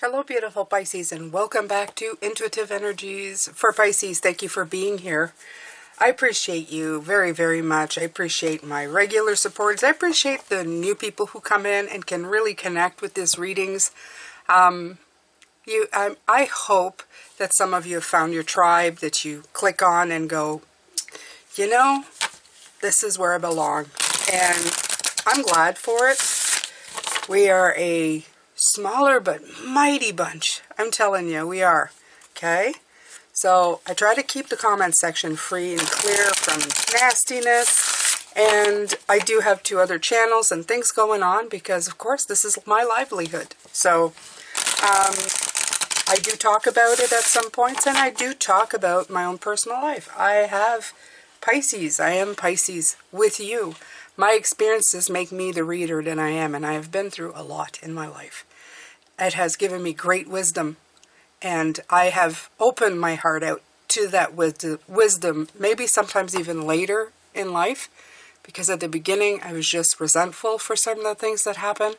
Hello, beautiful Pisces, and welcome back to Intuitive Energies for Pisces. Thank you for being here. I appreciate you very, very much. I appreciate my regular supporters. I appreciate the new people who come in and can really connect with these readings. I hope that some of you have found your tribe, that you click on and go, you know, this is where I belong. And I'm glad for it. We are a smaller but mighty bunch. I'm telling you, we are. Okay? So I try to keep the comment section free and clear from nastiness. And I do have 2 other channels and things going on because, of course, this is my livelihood. So I do talk about it at some points, and I do talk about my own personal life. I have Pisces. I am Pisces with you. My experiences make me the reader that I am, and I have been through a lot in my life. It has given me great wisdom, and I have opened my heart out to that wisdom, maybe sometimes even later in life, because at the beginning I was just resentful for some of the things that happened.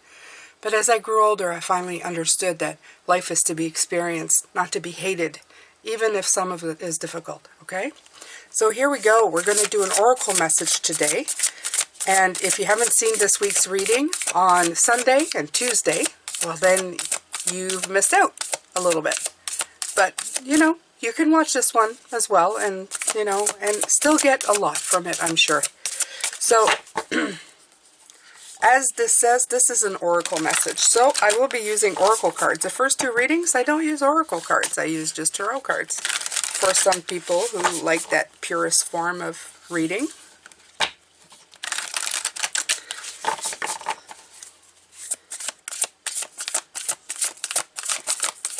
But as I grew older, I finally understood that life is to be experienced, not to be hated, even if some of it is difficult, okay? So here we go. We're going to do an oracle message today. And if you haven't seen this week's reading on Sunday and Tuesday, well, then you've missed out a little bit. But, you know, you can watch this one as well and, you know, and still get a lot from it, I'm sure. So, as this says, this is an oracle message. So, I will be using oracle cards. The first 2 readings, I don't use oracle cards. I use just tarot cards for some people who like that purest form of reading.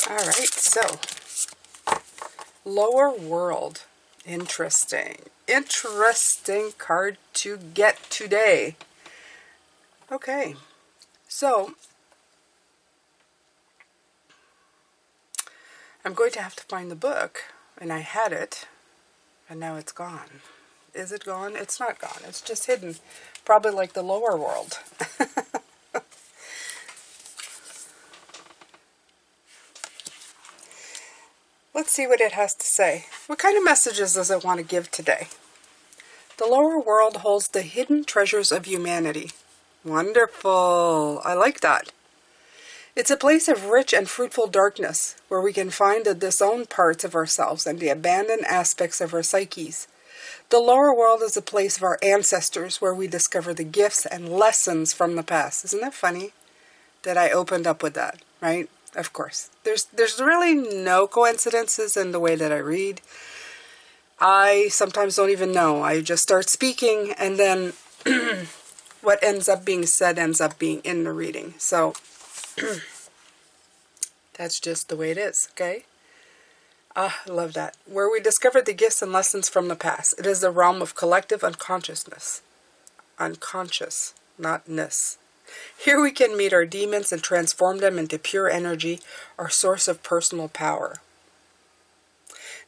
Alright, so, lower world. Interesting. Interesting card to get today. Okay, so, I'm going to have to find the book, and I had it, and now it's gone. Is it gone? It's not gone. It's just hidden. Probably like the lower world. Let's see what it has to say. What kind of messages does it want to give today? The lower world holds the hidden treasures of humanity. Wonderful. I like that. It's a place of rich and fruitful darkness, where we can find the disowned parts of ourselves and the abandoned aspects of our psyches. The lower world is a place of our ancestors, where we discover the gifts and lessons from the past. Isn't that funny that I opened up with that, right? Of course. There's really no coincidences in the way that I read. I sometimes don't even know. I just start speaking, and then what ends up being said ends up being in the reading. So, that's just the way it is, okay? I love that. Where we discover the gifts and lessons from the past. It is the realm of collective unconsciousness. Unconscious, not ness. Here we can meet our demons and transform them into pure energy, our source of personal power.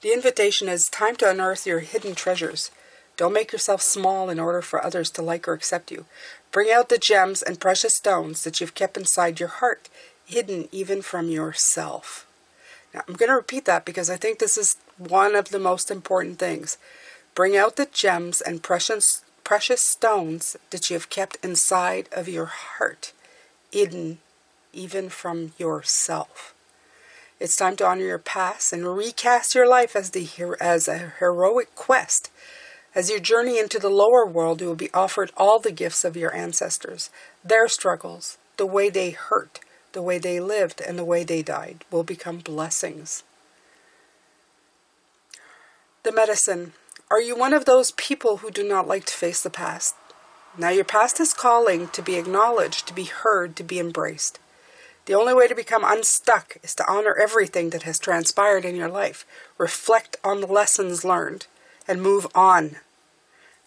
The invitation is time to unearth your hidden treasures. Don't make yourself small in order for others to like or accept you. Bring out the gems and precious stones that you've kept inside your heart, hidden even from yourself. Now, I'm going to repeat that because I think this is one of the most important things. Bring out the gems and precious stones that you have kept inside of your heart, hidden even from yourself. It's time to honor your past and recast your life as a heroic quest. As you journey into the lower world, you will be offered all the gifts of your ancestors. Their struggles, the way they hurt, the way they lived, and the way they died will become blessings. The medicine. Are you one of those people who do not like to face the past? Now your past is calling to be acknowledged, to be heard, to be embraced. The only way to become unstuck is to honor everything that has transpired in your life. Reflect on the lessons learned and move on.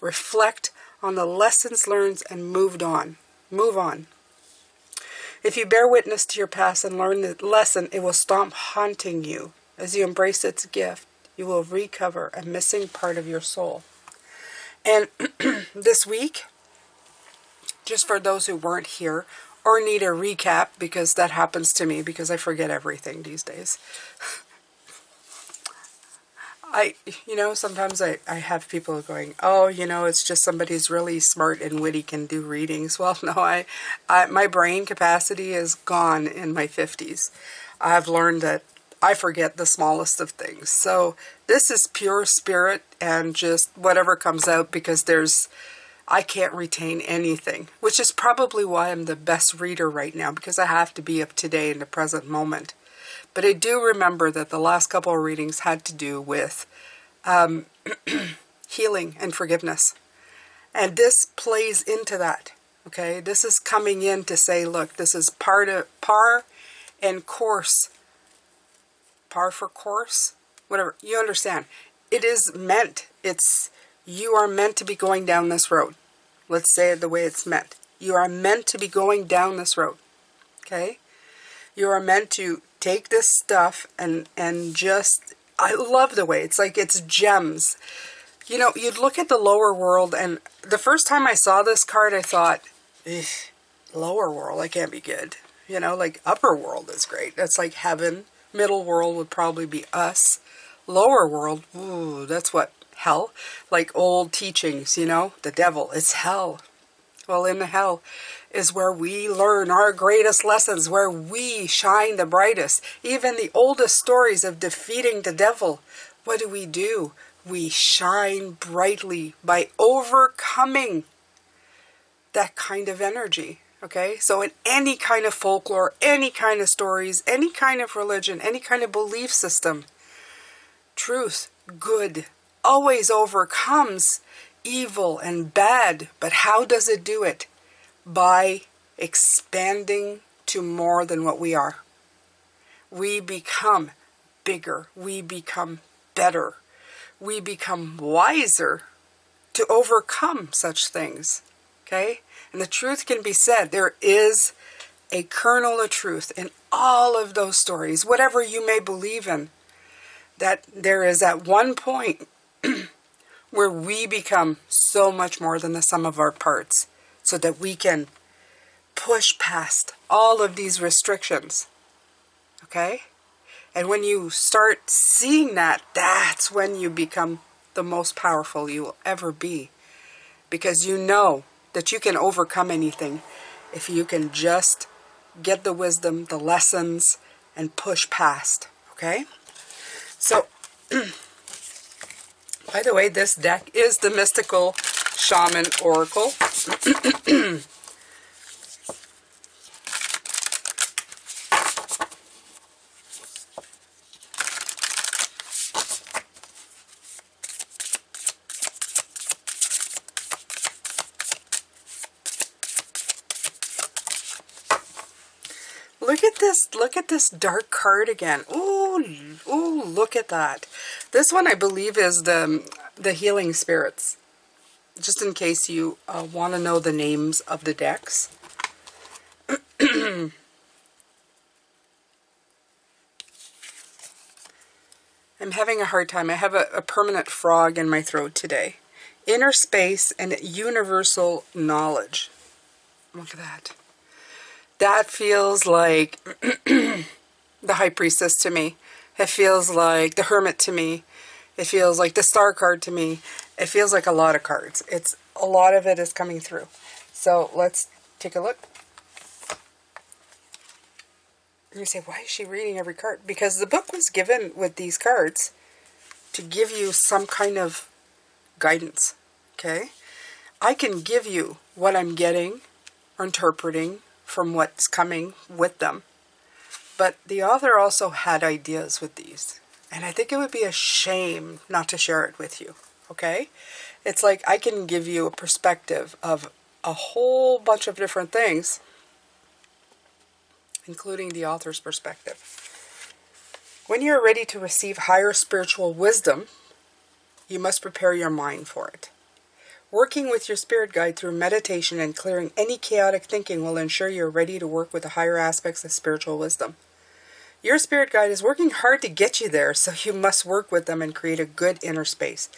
Reflect on the lessons learned and move on. Move on. If you bear witness to your past and learn the lesson, it will stop haunting you. As you embrace its gift, you will recover a missing part of your soul. And this week, just for those who weren't here or need a recap, because that happens to me because I forget everything these days. Sometimes I have people going, oh, it's just somebody who's really smart and witty can do readings. Well, no, my brain capacity is gone in my 50s. I've learned that I forget the smallest of things. So this is pure spirit and just whatever comes out, because I can't retain anything, which is probably why I'm the best reader right now, because I have to be up to date in the present moment. But I do remember that the last couple of readings had to do with healing and forgiveness. And this plays into that, okay? This is coming in to say, look, this is par and course. Par for course? Whatever. You understand. It is meant. You are meant to be going down this road. Let's say it the way it's meant. You are meant to be going down this road, okay? You are meant to take this stuff and just, I love the way, it's like it's gems. You'd look at the lower world, and the first time I saw this card, I thought, lower world, that can't be good. Like upper world is great. That's like heaven. Middle world would probably be us. Lower world, ooh, that's what? Hell? Like old teachings, the devil, it's hell. Well, in the hell is where we learn our greatest lessons, where we shine the brightest. Even the oldest stories of defeating the devil, what do? We shine brightly by overcoming that kind of energy, okay? So in any kind of folklore, any kind of stories, any kind of religion, any kind of belief system, truth, good, always overcomes evil and bad. But how does it do it? By expanding to more than what we are. We become bigger. We become better. We become wiser to overcome such things. Okay? And the truth can be said. There is a kernel of truth in all of those stories, whatever you may believe in, that there is at one point where we become so much more than the sum of our parts, so that we can push past all of these restrictions. Okay? And when you start seeing that, that's when you become the most powerful you will ever be. Because you know that you can overcome anything if you can just get the wisdom, the lessons, and push past. Okay? So, by the way, this deck is the Mystical Shaman Oracle. Look at this dark card again. Ooh, look at that. This one I believe is the healing spirits. Just in case you want to know the names of the decks. I'm having a hard time. I have a permanent frog in my throat today. Inner space and universal knowledge. Look at that. That feels like the High Priestess to me. It feels like the Hermit to me. It feels like the Star card to me. It feels like a lot of cards. A lot of it is coming through. So let's take a look. And you say, why is she reading every card? Because the book was given with these cards to give you some kind of guidance. Okay? I can give you what I'm getting or interpreting from what's coming with them. But the author also had ideas with these. And I think it would be a shame not to share it with you. Okay? It's like I can give you a perspective of a whole bunch of different things, including the author's perspective. When you're ready to receive higher spiritual wisdom, you must prepare your mind for it. Working with your spirit guide through meditation and clearing any chaotic thinking will ensure you're ready to work with the higher aspects of spiritual wisdom. Your spirit guide is working hard to get you there, so you must work with them and create a good inner space.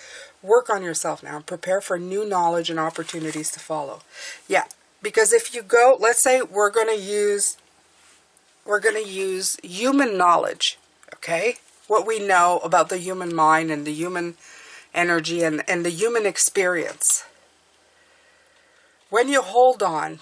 Work on yourself now and prepare for new knowledge and opportunities to follow. Yeah, Because if you go, let's say we're going to use human knowledge, okay? What we know about the human mind and the human energy and the human experience. When you hold on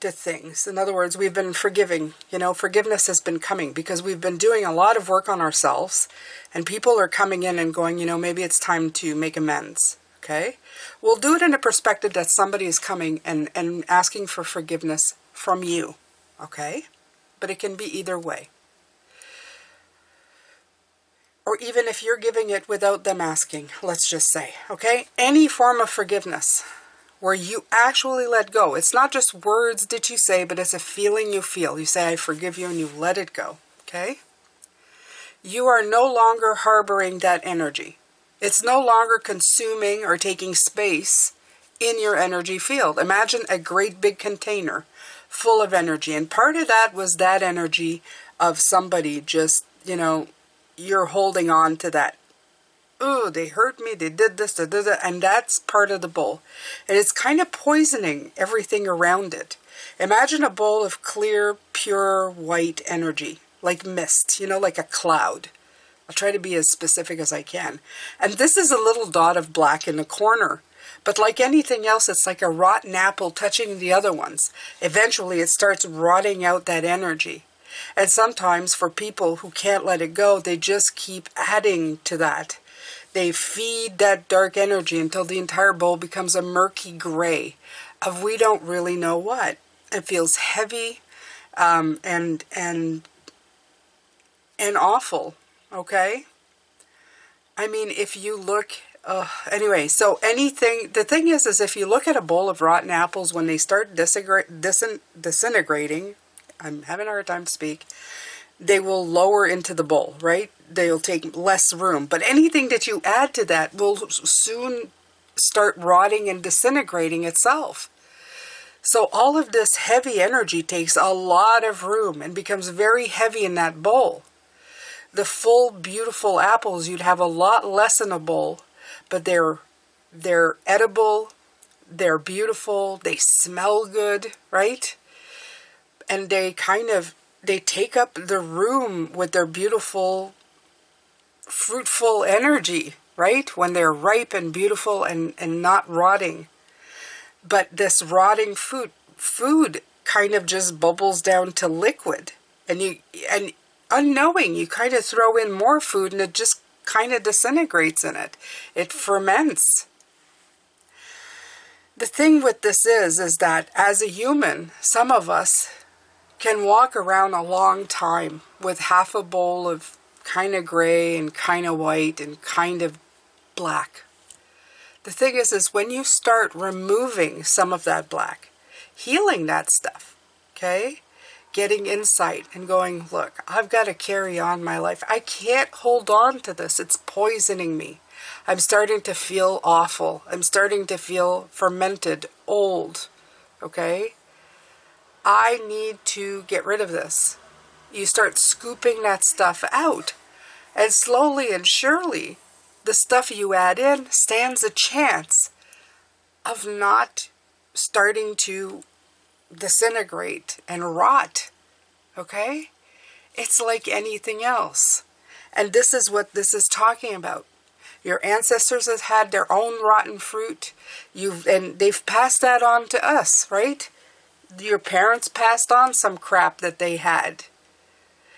to things, in other words, we've been forgiving, you know, forgiveness has been coming because we've been doing a lot of work on ourselves, and people are coming in and going, you know, maybe it's time to make amends, okay? We'll do it in a perspective that somebody is coming and asking for forgiveness from you, okay? But it can be either way. Or even if you're giving it without them asking, let's just say, okay? Any form of forgiveness where you actually let go. It's not just words that you say, but it's a feeling you feel. You say, I forgive you, and you let it go, okay? You are no longer harboring that energy. It's no longer consuming or taking space in your energy field. Imagine a great big container full of energy. And part of that was that energy of somebody just, you know, you're holding on to that. Oh, they hurt me, they did this, they did that, and that's part of the bowl. And it's kind of poisoning everything around it. Imagine a bowl of clear, pure, white energy, like mist, you know, like a cloud. I'll try to be as specific as I can. And this is a little dot of black in the corner. But like anything else, it's like a rotten apple touching the other ones. Eventually, it starts rotting out that energy. And sometimes for people who can't let it go, they just keep adding to that. They feed that dark energy until the entire bowl becomes a murky gray of we don't really know what. It feels heavy and awful, okay? I mean, if you look... anyway, so anything... The thing is if you look at a bowl of rotten apples, when they start disintegrating... I'm having a hard time to speak. They will lower into the bowl, right? They'll take less room. But anything that you add to that will soon start rotting and disintegrating itself. So all of this heavy energy takes a lot of room and becomes very heavy in that bowl. The full, beautiful apples, you'd have a lot less in a bowl, but they're edible, they're beautiful, they smell good, right? And they take up the room with their beautiful, fruitful energy, right? When they're ripe and beautiful and not rotting. But this rotting food kind of just bubbles down to liquid. And unknowing, you kind of throw in more food and it just kind of disintegrates in it. It ferments. The thing with this is that as a human, some of us can walk around a long time with half a bowl of kind of gray and kind of white and kind of black. The thing is when you start removing some of that black, healing that stuff, okay? Getting insight and going, look, I've got to carry on my life. I can't hold on to this. It's poisoning me. I'm starting to feel awful. I'm starting to feel fermented, old, okay? I need to get rid of this. You start scooping that stuff out. And slowly and surely, the stuff you add in stands a chance of not starting to disintegrate and rot. Okay? It's like anything else. And this is what this is talking about. Your ancestors have had their own rotten fruit. And they've passed that on to us, right? Your parents passed on some crap that they had.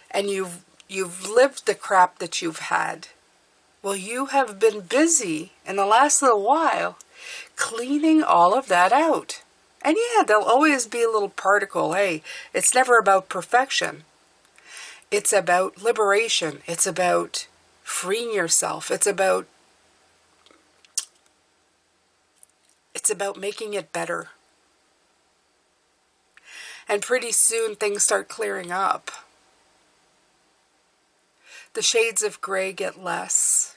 And you've lived the crap that you've had. Well, you have been busy in the last little while cleaning all of that out. And yeah, there'll always be a little particle. Hey, it's never about perfection. It's about liberation. It's about freeing yourself. It's about making it better. And pretty soon things start clearing up. The shades of gray get less.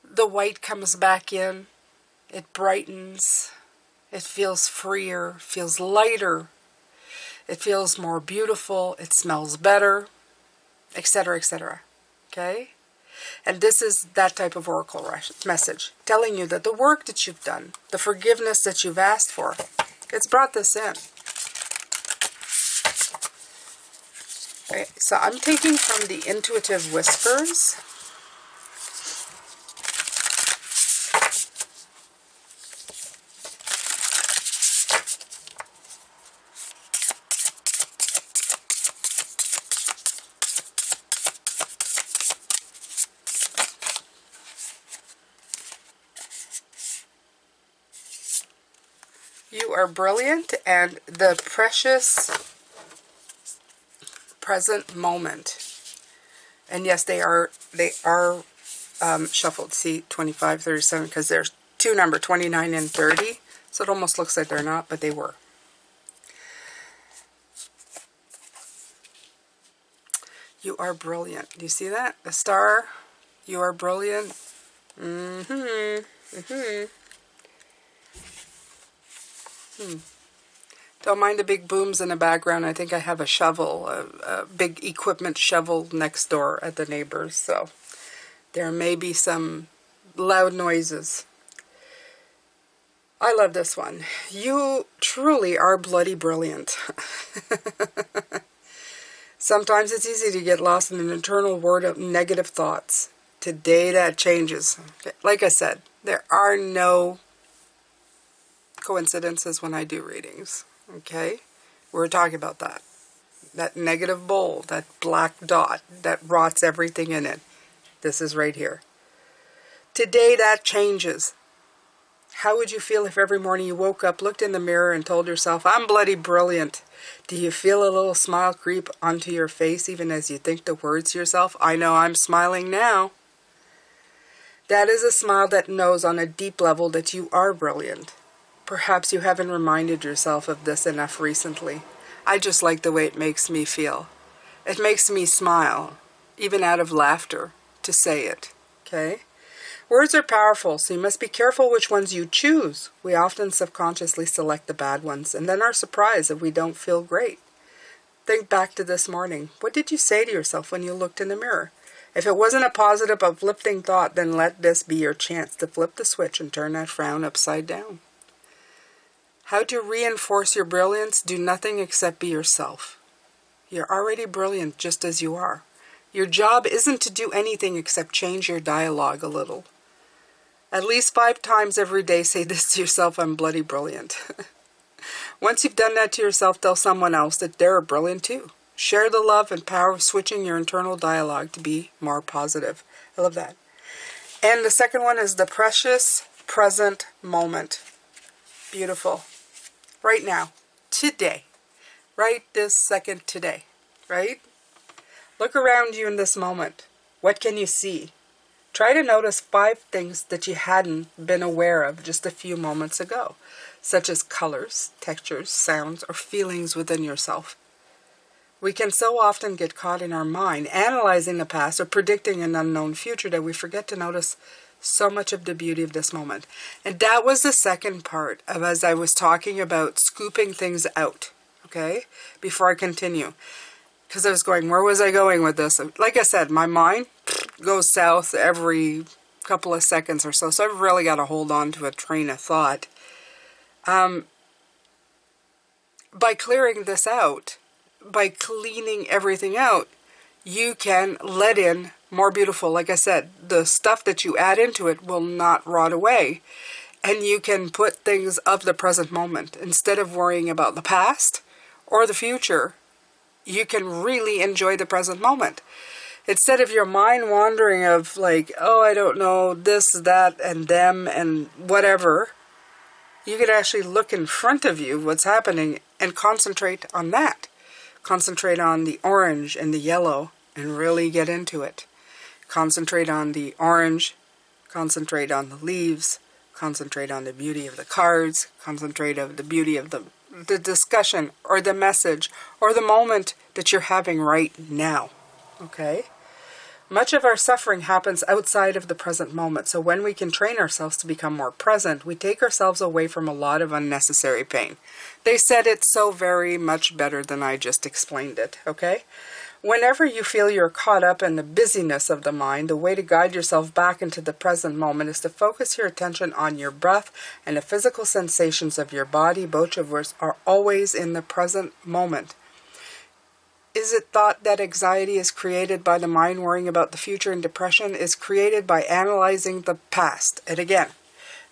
The white comes back in. It brightens. It feels freer, feels lighter. It feels more beautiful. It smells better, etc., etc. Okay? And this is that type of oracle message, telling you that the work that you've done, the forgiveness that you've asked for, It's brought this in. Okay, so I'm taking from the Intuitive Whispers. You are brilliant, and the precious present moment. And yes, they are shuffled. See, 25, 37, because there's two number 29 and 30. So it almost looks like they're not, but they were. You are brilliant. Do you see that? The star. You are brilliant. Don't mind the big booms in the background. I think I have a shovel, a big equipment shovel next door at the neighbors. So there may be some loud noises. I love this one. You truly are bloody brilliant. Sometimes it's easy to get lost in an internal world of negative thoughts. Today that changes. Like I said, there are no coincidences when I do readings. Okay? We're talking about that. That negative bowl, that black dot that rots everything in it. This is right here. Today that changes. How would you feel if every morning you woke up, looked in the mirror, and told yourself, I'm bloody brilliant? Do you feel a little smile creep onto your face even as you think the words to yourself? I know I'm smiling now. That is a smile that knows on a deep level that you are brilliant. Perhaps you haven't reminded yourself of this enough recently. I just like the way it makes me feel. It makes me smile, even out of laughter, to say it. Okay? Words are powerful, so you must be careful which ones you choose. We often subconsciously select the bad ones, and then are surprised if we don't feel great. Think back to this morning. What did you say to yourself when you looked in the mirror? If it wasn't a positive, uplifting thought, then let this be your chance to flip the switch and turn that frown upside down. How to reinforce your brilliance? Do nothing except be yourself. You're already brilliant just as you are. Your job isn't to do anything except change your dialogue a little. At least 5 times every day say this to yourself, I'm bloody brilliant. Once you've done that to yourself, tell someone else that they're brilliant too. Share the love and power of switching your internal dialogue to be more positive. I love that. And the second one is the precious present moment. Beautiful. Right now. Today. Right this second today. Right? Look around you in this moment. What can you see? Try to notice 5 things that you hadn't been aware of just a few moments ago, such as colors, textures, sounds, or feelings within yourself. We can so often get caught in our mind, analyzing the past or predicting an unknown future that we forget to notice so much of the beauty of this moment. And that was the second part of as I was talking about scooping things out, okay, before I continue. Because I was going, where was I going with this? Like I said, my mind goes south every couple of seconds or so. So I've really got to hold on to a train of thought. By clearing this out, by cleaning everything out, you can let in more beautiful. Like I said, the stuff that you add into it will not rot away. And you can put things of the present moment. Instead of worrying about the past or the future, you can really enjoy the present moment. Instead of your mind wandering of like, oh, I don't know, this, that, and them, and whatever, you can actually look in front of you, what's happening, and concentrate on that. Concentrate on the orange and the yellow, and really get into it. Concentrate on the orange, concentrate on the leaves, concentrate on the beauty of the cards, concentrate on the beauty of the discussion or the message or the moment that you're having right now. Okay? Much of our suffering happens outside of the present moment. So when we can train ourselves to become more present, we take ourselves away from a lot of unnecessary pain. They said it so very much better than I just explained it. Okay? Whenever you feel you're caught up in the busyness of the mind, the way to guide yourself back into the present moment is to focus your attention on your breath and the physical sensations of your body, both of which are always in the present moment. Is it thought that anxiety is created by the mind worrying about the future, and depression is created by analyzing the past? And again,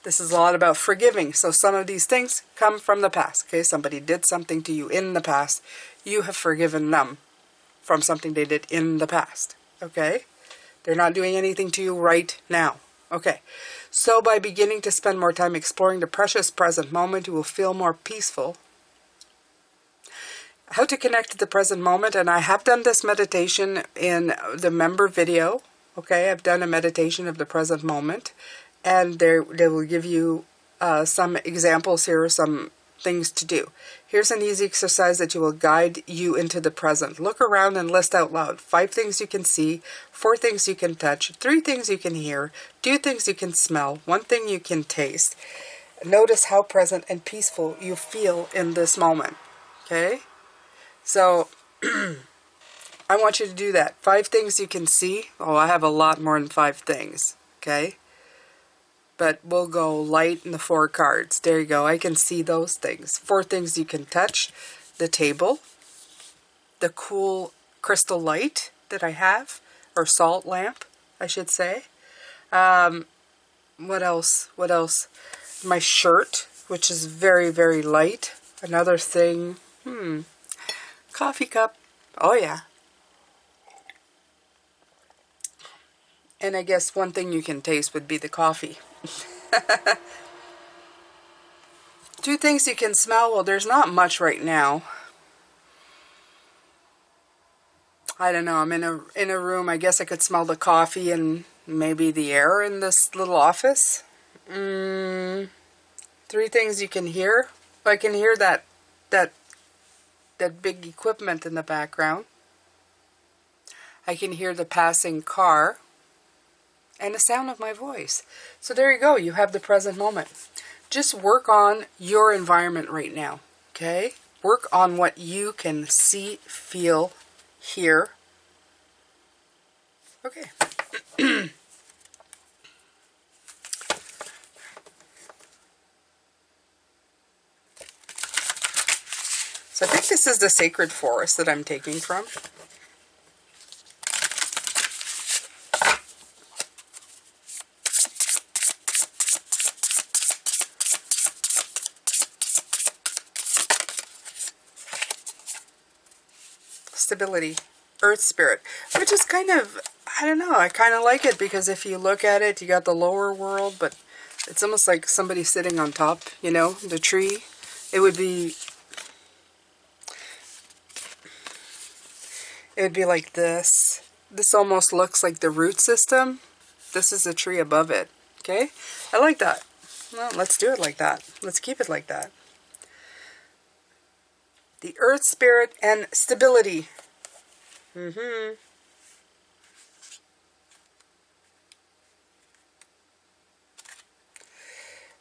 this is a lot about forgiving. So some of these things come from the past. Okay, somebody did something to you in the past. You have forgiven them from something they did in the past. Okay? They're not doing anything to you right now. Okay. So by beginning to spend more time exploring the precious present moment, you will feel more peaceful. How to connect to the present moment, and I have done this meditation in the member video. Okay, I've done a meditation of the present moment, and they will give you some examples here, some things to do. Here's an easy exercise that will guide you into the present. Look around and list out loud 5 things you can see, 4 things you can touch, 3 things you can hear, 2 things you can smell, 1 thing you can taste. Notice how present and peaceful you feel in this moment. Okay? So, I want you to do that. 5 things you can see. Oh, I have a lot more than 5 things. Okay? But we'll go light in the 4 cards. There you go. I can see those things. 4 things you can touch. The table. The cool crystal light that I have. Or salt lamp, I should say. What else? What else? My shirt, which is very, very light. Another thing. Coffee cup. Oh, yeah. And I guess 1 thing you can taste would be the coffee. 2 things you can smell. Well, there's not much right now. I don't know. I'm in a room. I guess I could smell the coffee and maybe the air in this little office. 3 things you can hear. I can hear that big equipment in the background. I can hear the passing car. And the sound of my voice. So there you go. You have the present moment. Just work on your environment right now. Okay? Work on what you can see, feel, hear. Okay. So I think this is the sacred forest that I'm taking from. Stability, earth spirit, which is kind of, I don't know, I kind of like it because if you look at it, you got the lower world, but it's almost like somebody sitting on top, you know, the tree. It would be like this. This almost looks like the root system. This is the tree above it. Okay? I like that. Well, let's do it like that. Let's keep it like that. The earth spirit and stability.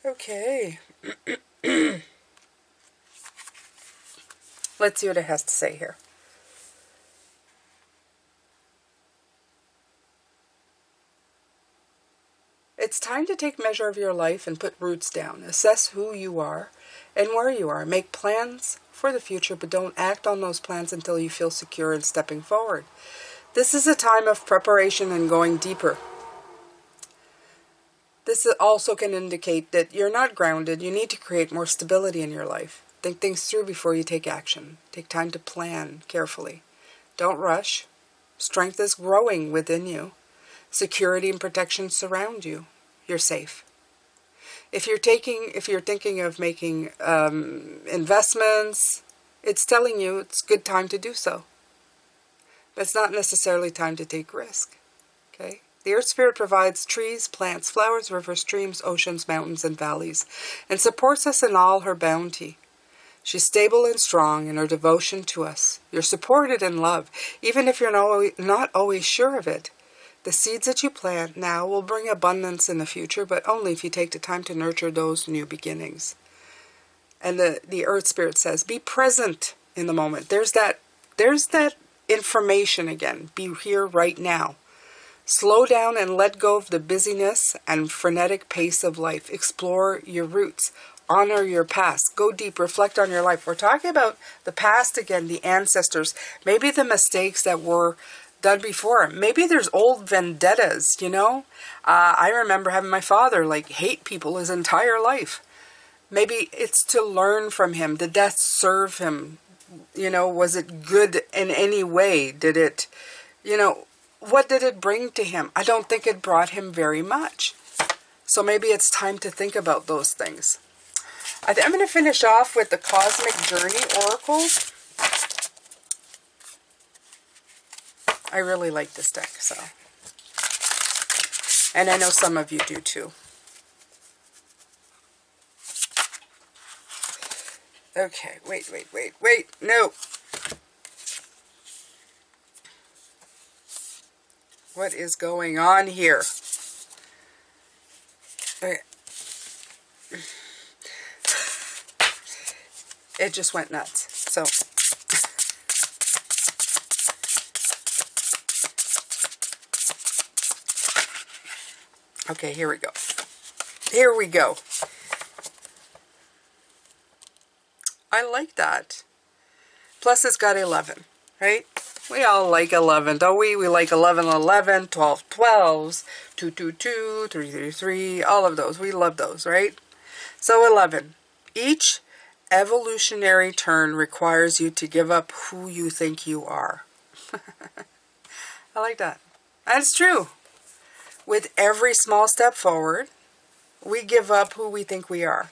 Okay. Let's see what it has to say here. It's time to take measure of your life and put roots down. Assess who you are and where you are. Make plans for the future, but don't act on those plans until you feel secure in stepping forward. This is a time of preparation and going deeper. This also can indicate that you're not grounded. You need to create more stability in your life. Think things through before you take action. Take time to plan carefully. Don't rush. Strength is growing within you. Security and protection surround you. You're safe. If you're thinking of making investments, it's telling you it's a good time to do so. But it's not necessarily time to take risk. Okay? The Earth Spirit provides trees, plants, flowers, rivers, streams, oceans, mountains, and valleys, and supports us in all her bounty. She's stable and strong in her devotion to us. You're supported and loved, even if you're not always sure of it. The seeds that you plant now will bring abundance in the future, but only if you take the time to nurture those new beginnings. And the Earth Spirit says, be present in the moment. There's that information again. Be here right now. Slow down and let go of the busyness and frenetic pace of life. Explore your roots. Honor your past. Go deep. Reflect on your life. We're talking about the past again, the ancestors. Maybe the mistakes that were done before. Maybe there's old vendettas, you know. I remember having my father like hate people his entire life. Maybe it's to learn from him. Did that serve him? You know, was it good in any way? Did it, you know, what did it bring to him? I don't think it brought him very much. So maybe it's time to think about those things. I'm going to finish off with the Cosmic Journey Oracles. I really like this deck, so. And I know some of you do too. Okay, wait. No. What is going on here? Okay. It just went nuts. So. Okay, here we go. Here we go. I like that. Plus it's got 11, right? We all like 11, don't we? We like 11, 11, 12, 12s, 2, 2, 2, 3, 3, 3, all of those. We love those, right? So 11. Each evolutionary turn requires you to give up who you think you are. I like that. That's true. With every small step forward, we give up who we think we are.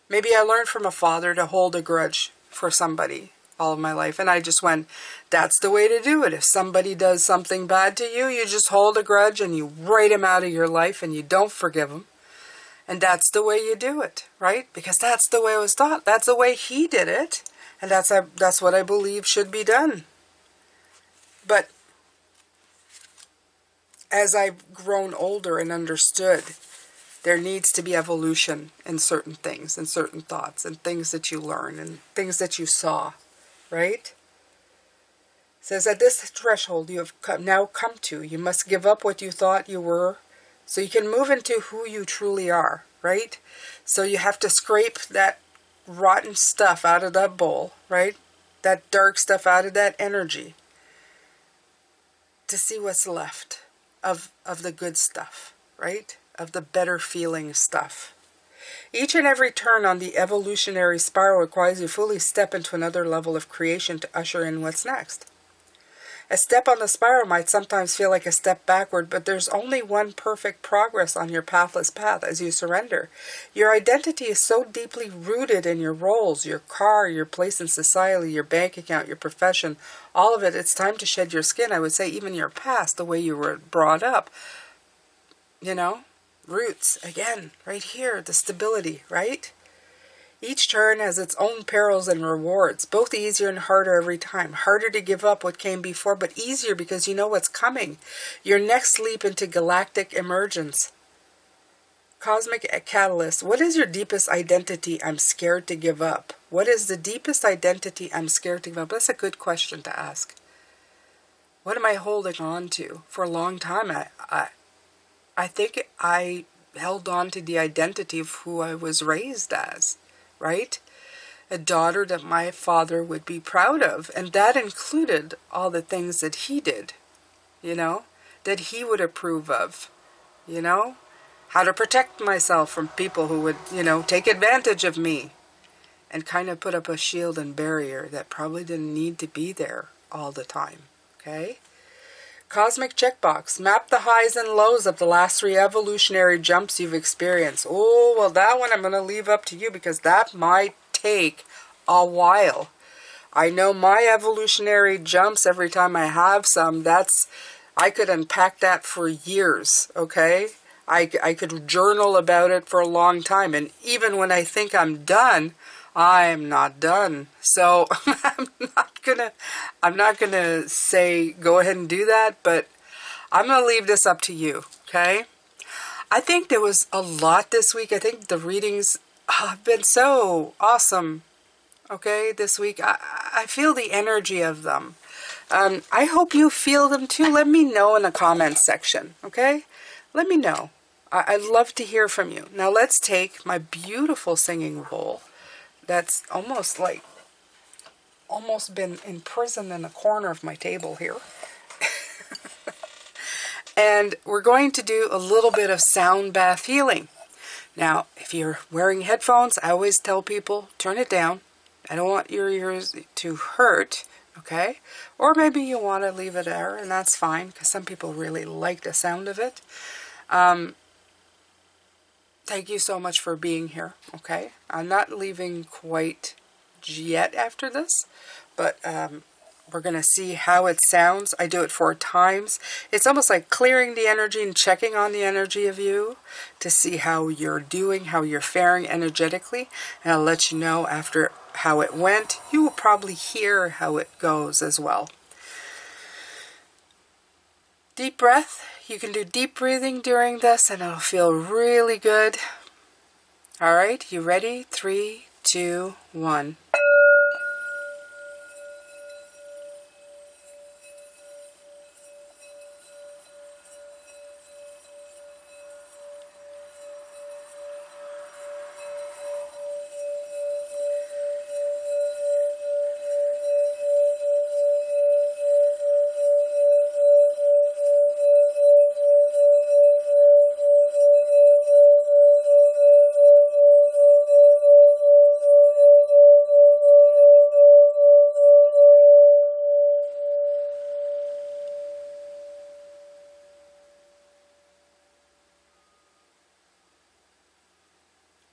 Maybe I learned from a father to hold a grudge for somebody all of my life. And I just went, that's the way to do it. If somebody does something bad to you, you just hold a grudge and you write him out of your life and you don't forgive him. And that's the way you do it, right? Because that's the way it was taught. That's the way he did it. And that's what I believe should be done. But as I've grown older and understood, there needs to be evolution in certain things, and certain thoughts, and things that you learn, and things that you saw, right? It says, at this threshold you have now come to, you must give up what you thought you were, so you can move into who you truly are, right? So you have to scrape that rotten stuff out of that bowl, right? That dark stuff out of that energy, to see what's left of the good stuff, right? Of the better feeling stuff. Each and every turn on the evolutionary spiral requires you fully step into another level of creation to usher in what's next. A step on the spiral might sometimes feel like a step backward, but there's only one perfect progress on your pathless path as you surrender. Your identity is so deeply rooted in your roles, your car, your place in society, your bank account, your profession, all of it. It's time to shed your skin. I would say even your past, the way you were brought up. You know? Roots, again, right here, the stability, right? Each turn has its own perils and rewards, both easier and harder every time. Harder to give up what came before, but easier because you know what's coming. Your next leap into galactic emergence. Cosmic catalyst. What is your deepest identity I'm scared to give up? What is the deepest identity I'm scared to give up? That's a good question to ask. What am I holding on to? For a long time, I think I held on to the identity of who I was raised as, right? A daughter that my father would be proud of. And that included all the things that he did, you know, that he would approve of, you know, how to protect myself from people who would, you know, take advantage of me, and kind of put up a shield and barrier that probably didn't need to be there all the time, okay? Cosmic checkbox. Map the highs and lows of the last 3 evolutionary jumps you've experienced. Oh, well, that one I'm going to leave up to you because that might take a while. I know my evolutionary jumps, every time I have some, I could unpack that for years, okay? I could journal about it for a long time. And even when I think I'm done, I'm not done. So I'm not gonna say go ahead and do that, but I'm gonna leave this up to you, okay? I think there was a lot this week. I think the readings have been so awesome, okay, this week. I feel the energy of them. I hope you feel them too. Let me know in the comments section, okay? Let me know. I'd love to hear from you. Now let's take my beautiful singing bowl that's almost been imprisoned in the corner of my table here. And we're going to do a little bit of sound bath healing. Now, if you're wearing headphones, I always tell people, turn it down. I don't want your ears to hurt, okay? Or maybe you want to leave it there, and that's fine, because some people really like the sound of it. Thank you so much for being here, okay? I'm not leaving quite yet after this, but we're going to see how it sounds. I do it 4 times. It's almost like clearing the energy and checking on the energy of you to see how you're doing, how you're faring energetically, and I'll let you know after how it went. You will probably hear how it goes as well. Deep breath. You can do deep breathing during this and it'll feel really good. All right, you ready? 3, 2, 1.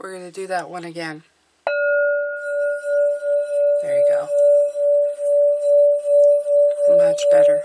We're going to do that one again. There you go. Much better.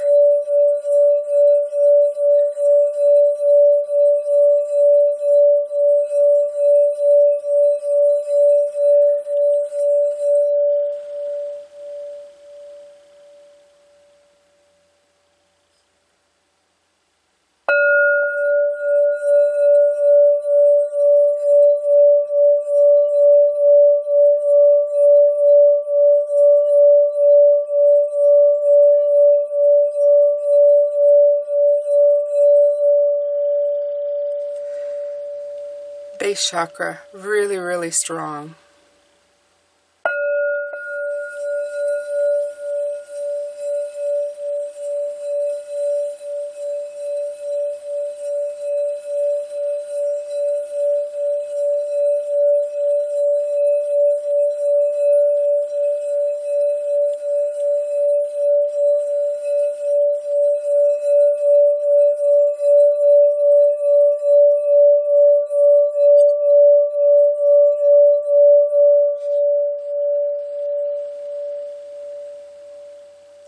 Base chakra, really, really strong.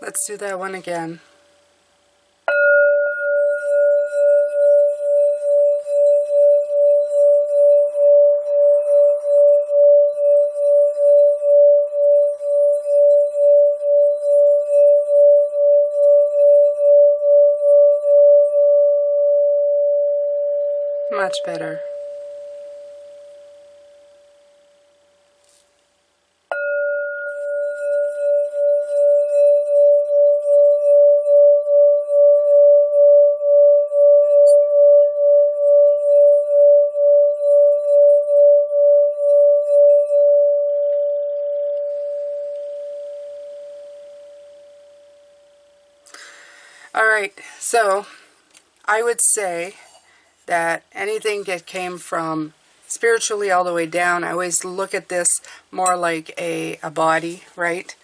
Let's do that one again. Much better. Alright, so I would say that anything that came from spiritually all the way down, I always look at this more like a body, right?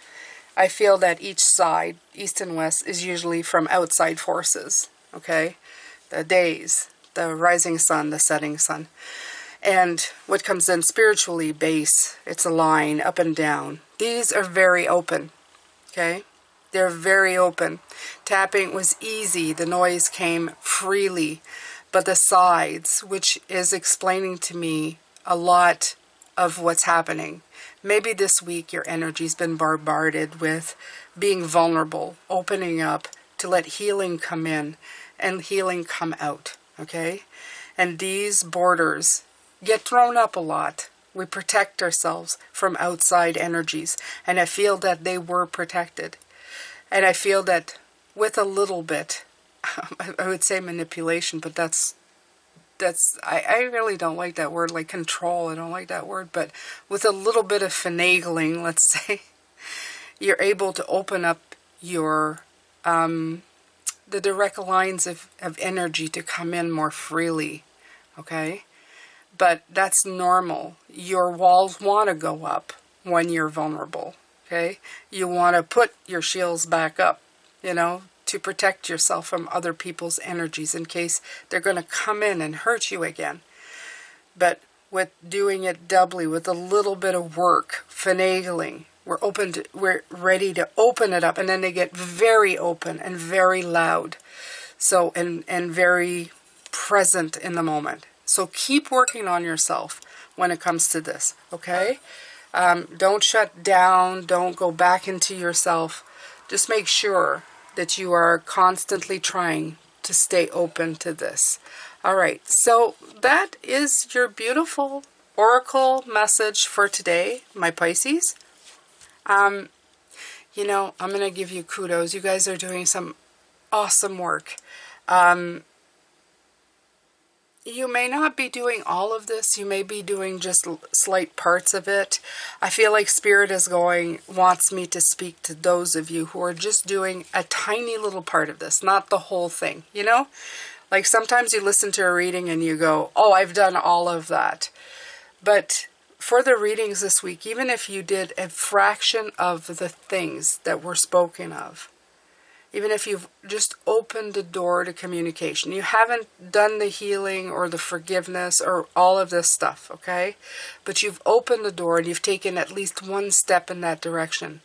I feel that each side, east and west, is usually from outside forces, okay? The days, the rising sun, the setting sun. And what comes in spiritually, base, it's a line up and down. These are very open, okay? They're very open. Tapping was easy. The noise came freely. But the sides, which is explaining to me a lot of what's happening. Maybe this week your energy's been bombarded with being vulnerable, opening up to let healing come in and healing come out, okay? And these borders get thrown up a lot. We protect ourselves from outside energies, and I feel that they were protected. And I feel that with a little bit, I would say manipulation, but I really don't like that word, like control. I don't like that word, but with a little bit of finagling, let's say, you're able to open up your the direct lines of energy to come in more freely, okay? But that's normal. Your walls want to go up when you're vulnerable, okay? You want to put your shields back up, you know, to protect yourself from other people's energies in case they're going to come in and hurt you again. But with doing it doubly, with a little bit of work, finagling, we're ready to open it up, and then they get very open and very loud, so and very present in the moment. So keep working on yourself when it comes to this, okay? Don't shut down, don't go back into yourself. Just make sure that you are constantly trying to stay open to this. All right, so that is your beautiful oracle message for today, my Pisces. You know, I'm going to give you kudos. You guys are doing some awesome work. You may not be doing all of this. You may be doing just slight parts of it. I feel like Spirit wants me to speak to those of you who are just doing a tiny little part of this, not the whole thing, you know? Like sometimes you listen to a reading and you go, oh, I've done all of that. But for the readings this week, even if you did a fraction of the things that were spoken of, even if you've just opened the door to communication, you haven't done the healing or the forgiveness or all of this stuff, okay? But you've opened the door and you've taken at least one step in that direction.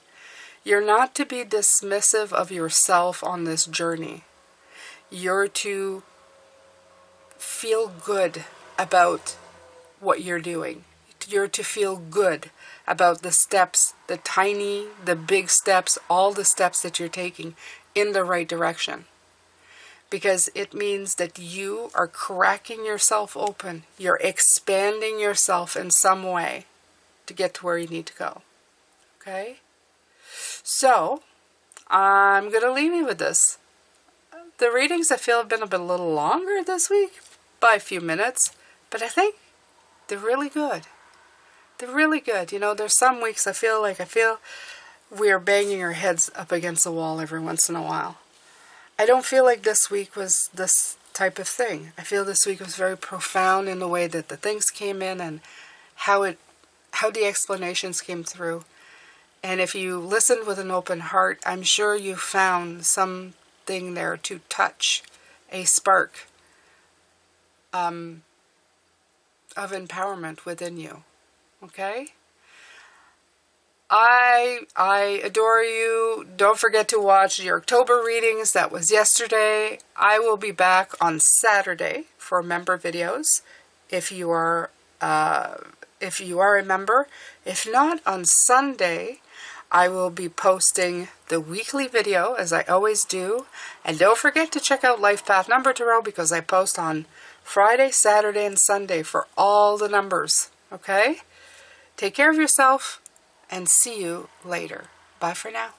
You're not to be dismissive of yourself on this journey. You're to feel good about what you're doing. You're to feel good about the steps, the tiny, the big steps, all the steps that you're taking in the right direction. Because it means that you are cracking yourself open. You're expanding yourself in some way to get to where you need to go. Okay? So, I'm going to leave you with this. The readings I feel have been a little longer this week, by a few minutes, but I think they're really good. They're really good. You know, there's some weeks I feel we are banging our heads up against the wall every once in a while. I don't feel like this week was this type of thing. I feel this week was very profound in the way that the things came in and how the explanations came through. And if you listened with an open heart, I'm sure you found something there to touch, a spark of empowerment within you. Okay? I adore you. Don't forget to watch your October readings. That was yesterday. I will be back on Saturday for member videos if you are a member. If not, on Sunday I will be posting the weekly video as I always do. And don't forget to check out Life Path Number Tarot because I post on Friday, Saturday, and Sunday for all the numbers. Okay? Take care of yourself and see you later. Bye for now.